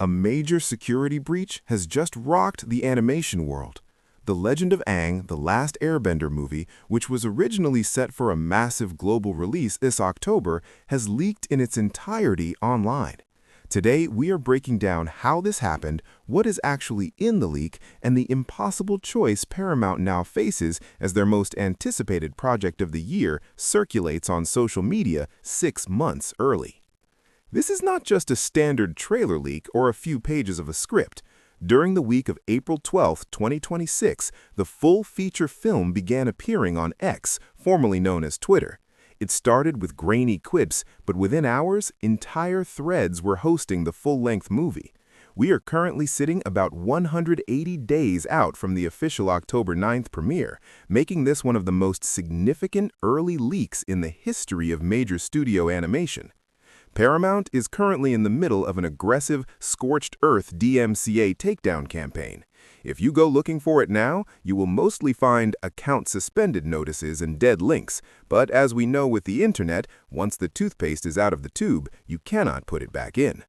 A major security breach has just rocked the animation world. The Legend of Aang, the last Airbender movie, which was originally set for a massive global release this October, has leaked in its entirety online. Today, we are breaking down how this happened, what is actually in the leak, and the impossible choice Paramount now faces as their most anticipated project of the year circulates on social media 6 months early. This is not just a standard trailer leak or a few pages of a script. During the week of April 12, 2026, the full feature film began appearing on X, formerly known as Twitter. It started with grainy quips, but within hours, entire threads were hosting the full-length movie. We are currently sitting about 180 days out from the official October 9th premiere, making this one of the most significant early leaks in the history of major studio animation. Paramount is currently in the middle of an aggressive, scorched earth DMCA takedown campaign. If you go looking for it now, you will mostly find account suspended notices and dead links, but as we know with the internet, once the toothpaste is out of the tube, you cannot put it back in.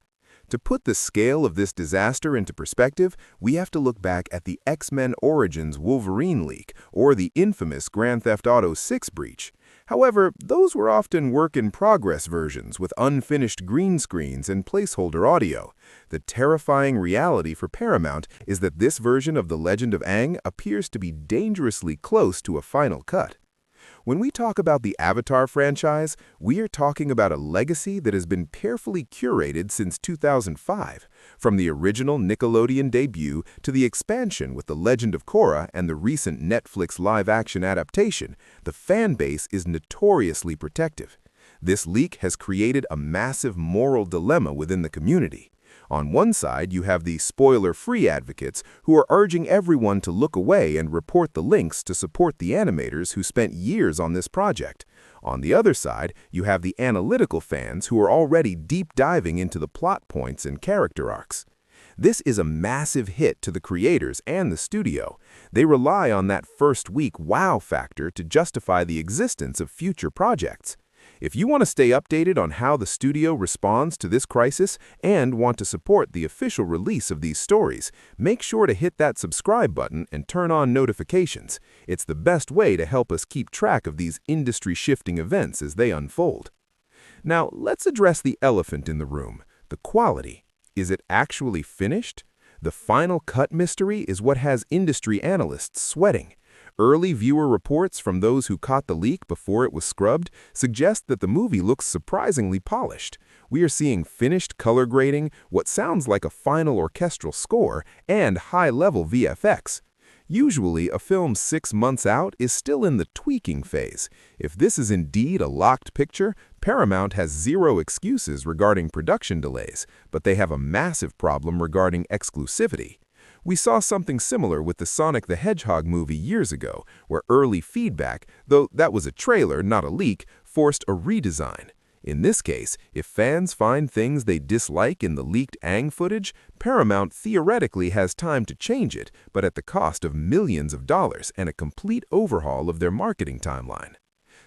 To put the scale of this disaster into perspective, we have to look back at the X-Men Origins Wolverine leak or the infamous Grand Theft Auto 6 breach. However, those were often work-in-progress versions with unfinished green screens and placeholder audio. The terrifying reality for Paramount is that this version of The Legend of Aang appears to be dangerously close to a final cut. When we talk about the Avatar franchise, we are talking about a legacy that has been carefully curated since 2005, from the original Nickelodeon debut to the expansion with The Legend of Korra and the recent Netflix live-action adaptation. The fan base is notoriously protective. This leak has created a massive moral dilemma within the community. On one side, you have the spoiler-free advocates who are urging everyone to look away and report the links to support the animators who spent years on this project. On the other side, you have the analytical fans who are already deep diving into the plot points and character arcs. This is a massive hit to the creators and the studio. They rely on that first-week wow factor to justify the existence of future projects. If you want to stay updated on how the studio responds to this crisis and want to support the official release of these stories, make sure to hit that subscribe button and turn on notifications. It's the best way to help us keep track of these industry-shifting events as they unfold. Now, let's address the elephant in the room, the quality. Is it actually finished? The final cut mystery is what has industry analysts sweating. Early viewer reports from those who caught the leak before it was scrubbed suggest that the movie looks surprisingly polished. We are seeing finished color grading, what sounds like a final orchestral score, and high-level VFX. Usually, a film 6 months out is still in the tweaking phase. If this is indeed a locked picture, Paramount has zero excuses regarding production delays, but they have a massive problem regarding exclusivity. We saw something similar with the Sonic the Hedgehog movie years ago, where early feedback, though that was a trailer, not a leak, forced a redesign. In this case, if fans find things they dislike in the leaked Aang footage, Paramount theoretically has time to change it, but at the cost of millions of dollars and a complete overhaul of their marketing timeline.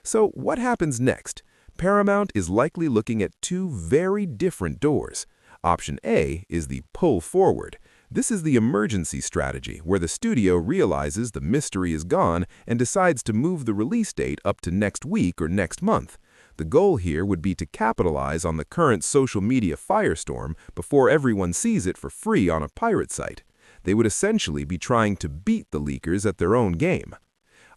So what happens next? Paramount is likely looking at 2 very different doors. Option A is the pull forward. This is the emergency strategy where the studio realizes the mystery is gone and decides to move the release date up to next week or next month. The goal here would be to capitalize on the current social media firestorm before everyone sees it for free on a pirate site. They would essentially be trying to beat the leakers at their own game.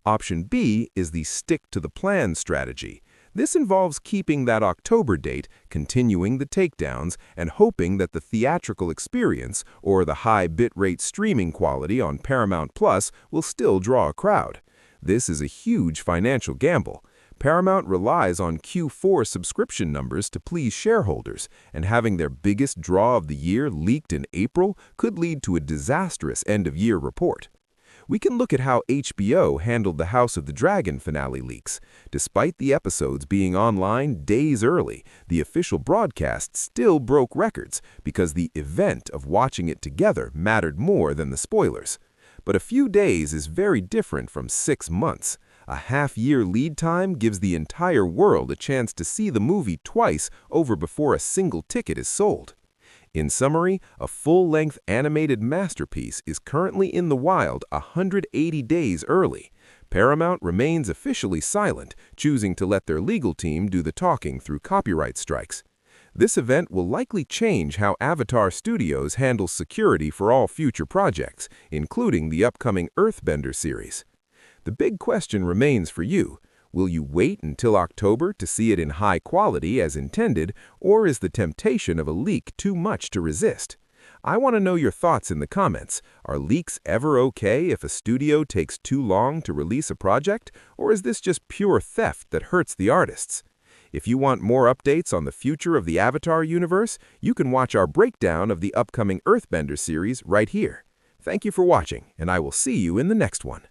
Option B is the stick-to-the-plan strategy. This involves keeping that October date, continuing the takedowns, and hoping that the theatrical experience or the high bitrate streaming quality on Paramount Plus will still draw a crowd. This is a huge financial gamble. Paramount relies on Q4 subscription numbers to please shareholders, and having their biggest draw of the year leaked in April could lead to a disastrous end-of-year report. We can look at how HBO handled the House of the Dragon finale leaks. Despite the episodes being online days early, the official broadcast still broke records because the event of watching it together mattered more than the spoilers. But a few days is very different from 6 months. A half-year lead time gives the entire world a chance to see the movie twice over before a single ticket is sold. In summary, a full-length animated masterpiece is currently in the wild 180 days early. Paramount remains officially silent, choosing to let their legal team do the talking through copyright strikes. This event will likely change how Avatar Studios handles security for all future projects, including the upcoming Earthbender series. The big question remains for you. Will you wait until October to see it in high quality as intended, or is the temptation of a leak too much to resist? I want to know your thoughts in the comments. Are leaks ever okay if a studio takes too long to release a project, or is this just pure theft that hurts the artists? If you want more updates on the future of the Avatar universe, you can watch our breakdown of the upcoming Earthbender series right here. Thank you for watching, and I will see you in the next one.